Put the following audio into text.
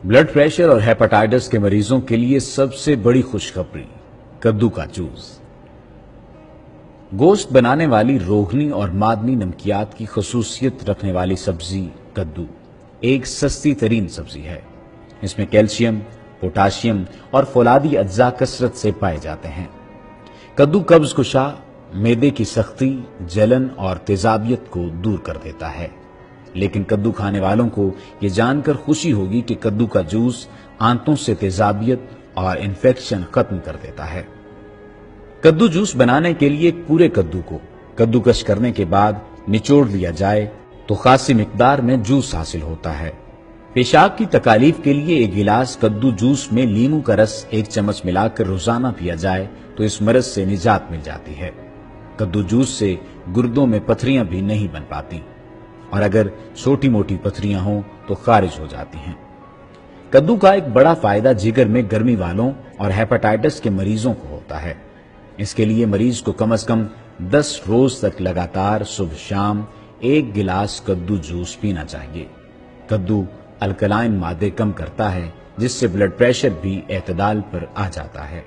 Blood pressure और hepatitis के मरीजों के लिए सबसे बड़ी खुशखबरी, कद्दू का जूस। गोश्त बनाने वाली रोगनी और मादनी नमकियात की खसूसियत रखने वाली सब्जी कद्दू एक सस्ती तरीन सब्जी है। इसमें कैल्शियम, पोटाशियम और फौलादी अज्जा कसरत से पाए जाते हैं। कद्दू कब्ज कुशा, मैदे की सख्ती, जलन और तेजाबियत को दूर कर देता है। लेकिन कद्दू खाने वालों को ये जानकर खुशी होगी कि कद्दू का जूस आंतों से तेजाबियत और इन्फेक्शन खत्म कर देता है। कद्दू जूस बनाने के लिए पूरे कद्दू को कद्दूकश करने के बाद निचोड़ लिया जाए तो खासी मिकदार में जूस हासिल होता है। पेशाब की तकालीफ के लिए एक गिलास कद्दू जूस में लीमू का रस 1 चम्मच मिलाकर रोजाना पिया जाए तो इस मर्ज से निजात मिल जाती है। कद्दू जूस से गुर्दों में पथरियां भी नहीं बन पाती और अगर छोटी मोटी पथरियां हों तो खारिज हो जाती हैं। कद्दू का एक बड़ा फायदा जिगर में गर्मी वालों और हेपेटाइटिस के मरीजों को होता है। इसके लिए मरीज को कम से कम 10 रोज तक लगातार सुबह शाम 1 गिलास कद्दू जूस पीना चाहिए। कद्दू अल्कलाइन मादे कम करता है जिससे ब्लड प्रेशर भी एतदाल पर आ जाता है।